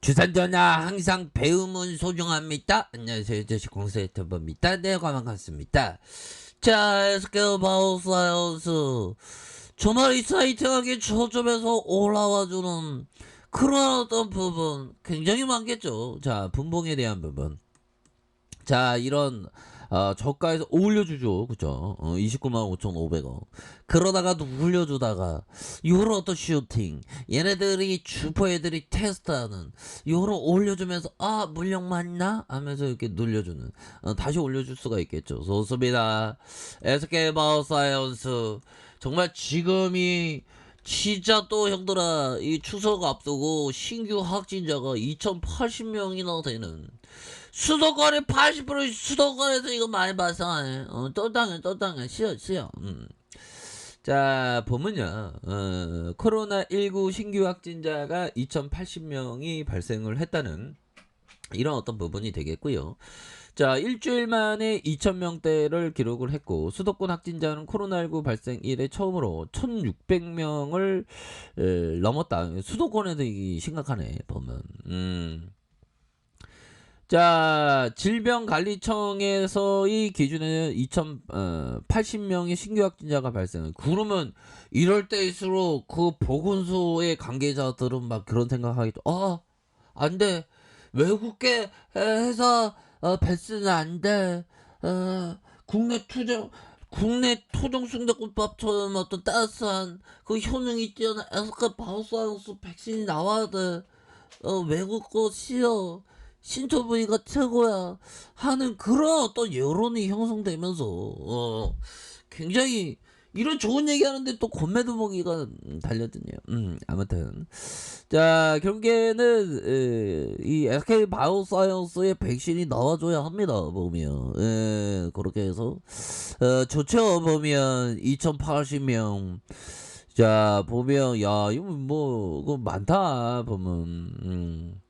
주산전화 항상 배움은 소중합니다. 안녕하세요. 주식공사 유튜버입니다. 네, 반갑습니다. 자, SK 바이오사이언스 주말 이사이팅하게 저점에서 올라와주는 그런 어떤 부분 굉장히 많겠죠. 자, 분봉에 대한 부분. 자, 이런 저가에서 올려주죠. 그죠? 29만 5,500원. 그러다가도 올려주다가 요런 어떤 슈팅 얘네들이 슈퍼 애들이 테스트하는 요런 올려주면서 물량 맞나? 하면서 이렇게 눌려주는 다시 올려줄 수가 있겠죠. 좋습니다. SK바이오사이언스 정말 지금이 진짜 또 형들아 이 추석 앞두고 신규 확진자가 2080명이나 되는 수도권에 80% 수도권에서 이거 많이 발생하네. 또 당해 쉬어. 자, 보면요. 코로나19 신규 확진자가 2080명이 발생을 했다는 이런 어떤 부분이 되겠고요. 자, 일주일 만에 2000명대를 기록을 했고 수도권 확진자는 코로나19 발생 이래 처음으로 1600명을 넘었다. 수도권에도 이게 심각하네 보면. 자, 질병관리청에서의 기준에는 2080명의 신규 확진자가 발생을. 그러면 이럴 때일수록 그 보건소의 관계자들은 막 그런 생각하겠죠. 안 돼. 외국계 회사 배스는 안 돼. 국내 토종 순대국밥처럼 어떤 따스한 그 효능이 뛰어난 에스카 바우사우스 백신이 나와야 돼. 외국 거 싫어. 신토 부위가 최고야. 하는 그런 어떤 여론이 형성되면서 굉장히 이런 좋은 얘기하는데 또 권매두먹이가 달려드네요. 아무튼 자 결국에는 이 SK 바이오사이언스의 백신이 나와줘야 합니다. 보면 그렇게 해서 좋죠. 보면 2080명 자 보면 야 이거 뭐 그거 많다 보면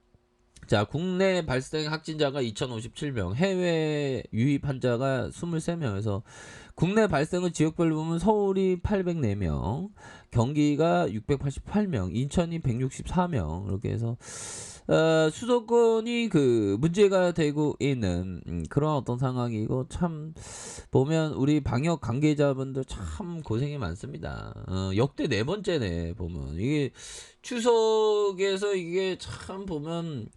자 국내 발생 확진자가 2057명 해외 유입 환자가 23명에서 국내 발생은 지역별로 보면 서울이 804명 경기가 688명 인천이 164명 이렇게 해서 수도권이 그 문제가 되고 있는 그런 어떤 상황이고 참 보면 우리 방역 관계자분들 참 고생이 많습니다. 역대 네 번째네 보면 이게 추석에서 이게 참 보면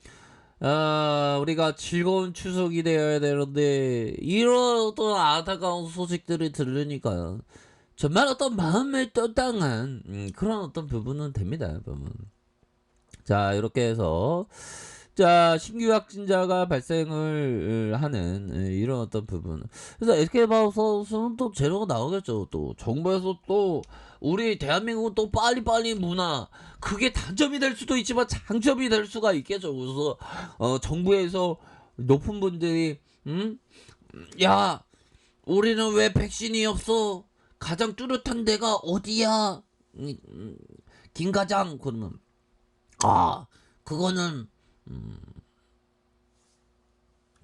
우리가 즐거운 추석이 되어야 되는데 이런 어떤 안타까운 소식들을 들으니까 정말 어떤 마음을 떠당한 그런 어떤 부분은 됩니다 보면. 자 이렇게 해서 자 신규 확진자가 발생을 하는 이런 어떤 부분 그래서 SK바이오사는 또 재료가 나오겠죠. 또 정부에서 또 우리 대한민국은 또 빨리빨리 문화 그게 단점이 될 수도 있지만 장점이 될 수가 있겠죠. 그래서 정부에서 높은 분들이 야 우리는 왜 백신이 없어 가장 뚜렷한 데가 어디야 김 과장 그러면 그거는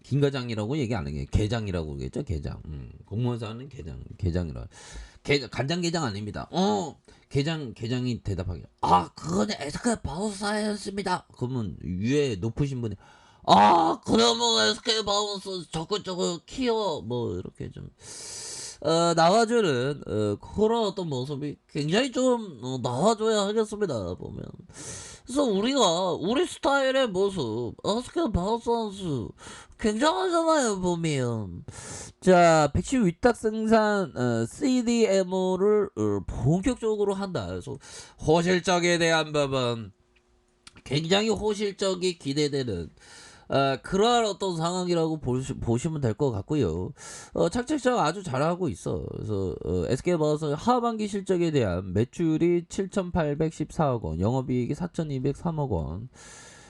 김 과장이라고 얘기 안 하게 게장이라고 그러겠죠. 게장. 공무원사는 게장이라. 간장게장 아닙니다. 게장이 대답하게. 그거는 SK 바이오사이언스입니다. 그러면 위에 높으신 분이 그러면 SK 바이오사이언스 저거 키워 뭐 이렇게 좀 나와주는 그런 어떤 모습이 굉장히 좀 나와줘야 하겠습니다 보면. 그래서 우리가 우리 스타일의 모습 SK 바이오사이언스 굉장하잖아요 보면. 자 백신 위탁 생산 CDMO를 본격적으로 한다. 그래서 호실적에 대한 부분 굉장히 호실적이 기대되는 그러한 어떤 상황이라고 보시면 될 것 같고요. 착착착 아주 잘하고 있어. 그래서 SK바이오사 하반기 실적에 대한 매출이 7,814억 원, 영업이익이 4,203억 원.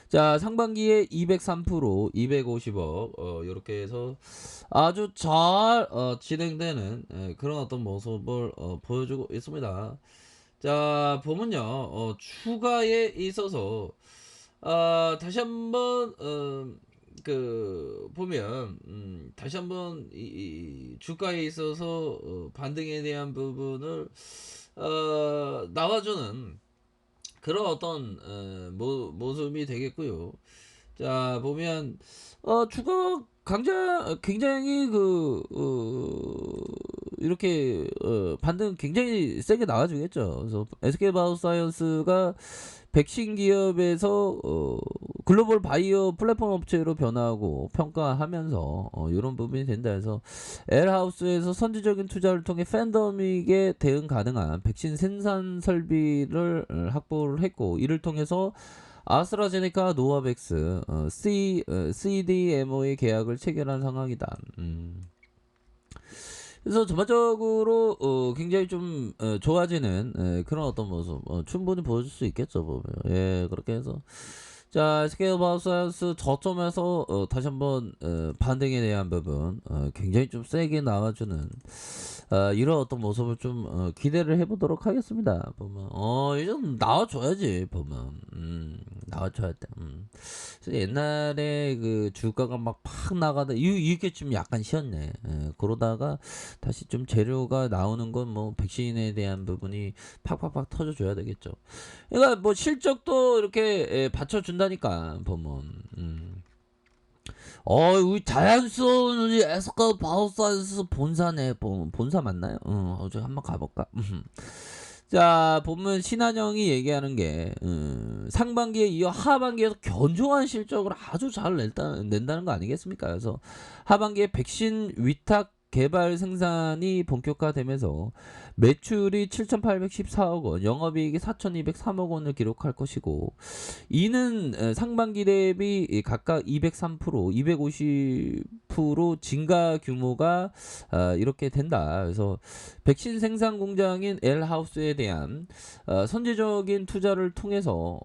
자 상반기에 203%, 250억 이렇게 해서 아주 잘 진행되는 그런 어떤 모습을 보여주고 있습니다. 자 보면요 추가에 있어서 다시 한번 그 보면 다시 한번 이 주가에 있어서 반등에 대한 부분을 나와주는 그런 어떤 모습이 되겠고요. 자 보면 주가 강자 굉장히 이렇게 반등 굉장히 세게 나와주겠죠. 그래서 SK 바이오사이언스가 백신 기업에서 글로벌 바이오 플랫폼 업체로 변화하고 평가하면서 이런 부분이 된다 해서 L하우스에서 선제적인 투자를 통해 팬데믹에 대응 가능한 백신 생산 설비를 확보를 했고, 이를 통해서 아스트라제네카 노바백스 CDMO의 계약을 체결한 상황이다. 그래서 전반적으로 굉장히 좀 좋아지는 그런 어떤 모습 충분히 보여줄 수 있겠죠 보면. 예, 그렇게 해서 자 스케일 바우사이언스 저점에서 다시 한번 반등에 대한 부분 굉장히 좀 세게 나와주는 이런 어떤 모습을 좀 기대를 해보도록 하겠습니다. 보면 이제 좀 나와줘야지 보면 나와줘야 돼. 그래서 옛날에 그 주가가 막 팍 나가다 이게 좀 약간 쉬었네. 그러다가 다시 좀 재료가 나오는 건 뭐 백신에 대한 부분이 팍팍팍 터져줘야 되겠죠. 그러니까 뭐 실적도 이렇게 받쳐준다니까 보면. 우리 자연스러운 우리 에스카 바우사이언스 본사네. 본사 맞나요? 어제 한번 가볼까? 자 보면 신한영이 얘기하는 게 상반기에 이어 하반기에서 견조한 실적을 아주 잘 낸다는 거 아니겠습니까? 그래서 하반기에 백신 위탁 개발 생산이 본격화되면서 매출이 7,814억 원, 영업이익이 4,203억 원을 기록할 것이고, 이는 상반기 대비 각각 203%, 250% 증가 규모가 이렇게 된다. 그래서 백신 생산 공장인 L하우스에 대한 선제적인 투자를 통해서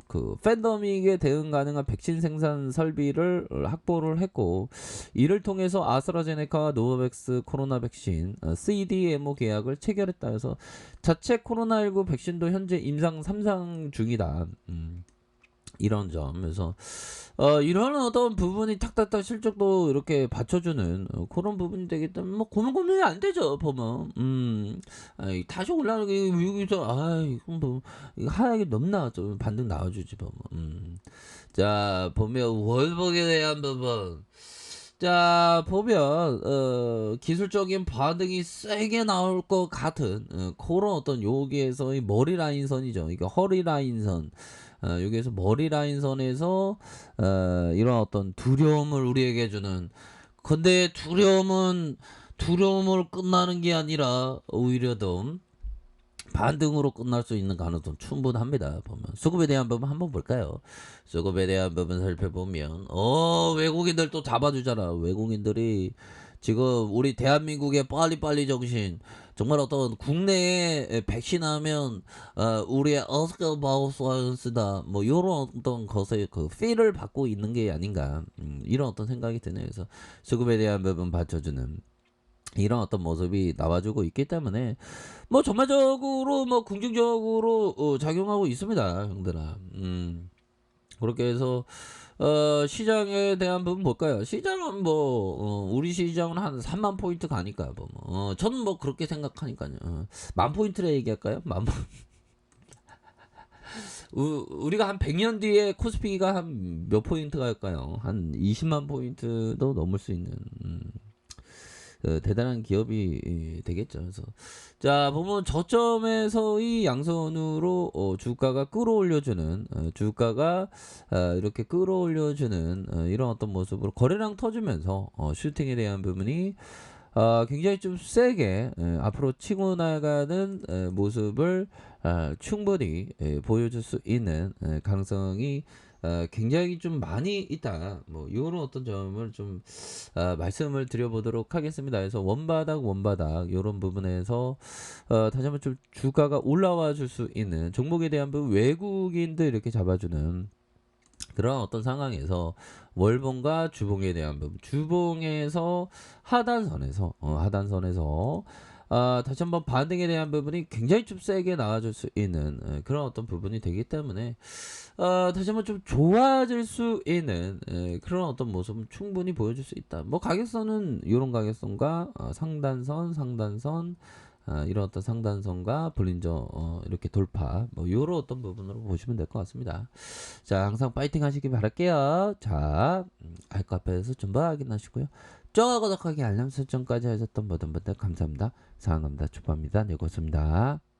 그 팬데믹에 대응 가능한 백신 생산 설비를 확보를 했고, 이를 통해서 아스트라제네카와 노바백스 코로나 백신 CDMO 계약을 체결했다 해서 자체 코로나19 백신도 현재 임상 3상 중이다. 이런 점에서 이런 어떤 부분이 탁탁탁 실적도 이렇게 받쳐주는 그런 부분이 되기 때문에 뭐 고민이 안 되죠 보면. 다시 올라가는 게 여기서 이건 뭐 이거 하락이 너무 나왔죠. 반등 나와주지 보면. 자 보면 월봉에 대한 부분. 자 보면 기술적인 반등이 세게 나올 것 같은 그런 어떤 여기에서의 머리 라인선이죠. 이게 허리 라인선. 여기에서 머리 라인선에서 이런 어떤 두려움을 우리에게 주는. 근데 두려움을 끝나는 게 아니라 오히려 더 반등으로 끝날 수 있는 가능성 충분합니다. 보면 수급에 대한 부분 한번 볼까요? 수급에 대한 부분 살펴보면 외국인들 또 잡아주잖아. 외국인들이 지금 우리 대한민국의 빨리빨리 정신, 정말 어떤 국내에 백신하면 우리의 어스카 바우사이언스다 뭐 이런 어떤 것에 그 필을 받고 있는 게 아닌가, 이런 어떤 생각이 드네요. 그래서 수급에 대한 부분 받쳐주는 이런 어떤 모습이 나와주고 있기 때문에 뭐 전반적으로 뭐 긍정적으로 작용하고 있습니다, 형들아. 그렇게 해서 시장에 대한 부분 볼까요? 시장은 뭐 우리 시장은 한 3만 포인트 가니까 저는 뭐 그렇게 생각하니까요. 만 포인트를 얘기할까요? 우리가 한 100년 뒤에 코스피가 한 몇 포인트 갈까요? 한 20만 포인트도 넘을 수 있는 대단한 기업이 되겠죠. 그래서 자 보면 저점에서의 양선으로 주가가 끌어올려주는 주가가 이렇게 끌어올려주는 이런 어떤 모습으로 거래량 터지면서 슈팅에 대한 부분이 굉장히 좀 세게 앞으로 치고 나가는 모습을 충분히 보여줄 수 있는 가능성이 굉장히 좀 많이 있다. 뭐 이런 어떤 점을 좀 말씀을 드려보도록 하겠습니다. 그래서 원바닥 이런 부분에서 다시 한번 좀 주가가 올라와 줄 수 있는 종목에 대한 부분, 외국인들 이렇게 잡아주는 그런 어떤 상황에서 월봉과 주봉에 대한 부분, 주봉에서 하단선에서 다시 한번 반등에 대한 부분이 굉장히 좀 세게 나와줄 수 있는 그런 어떤 부분이 되기 때문에 다시 한번 좀 좋아질 수 있는 그런 어떤 모습은 충분히 보여줄 수 있다. 뭐 가격선은 이런 가격선과 상단선 이런 어떤 상단선과 볼린저 이렇게 돌파 뭐 요런 어떤 부분으로 보시면 될 것 같습니다. 자, 항상 파이팅 하시기 바랄게요. 자, 알카페에서 좀 더 확인하시고요. 좋아하고 구독하기 알람 설정까지 하셨던 모든 분들 감사합니다. 사랑합니다. 축복합니다. 네, 고맙습니다.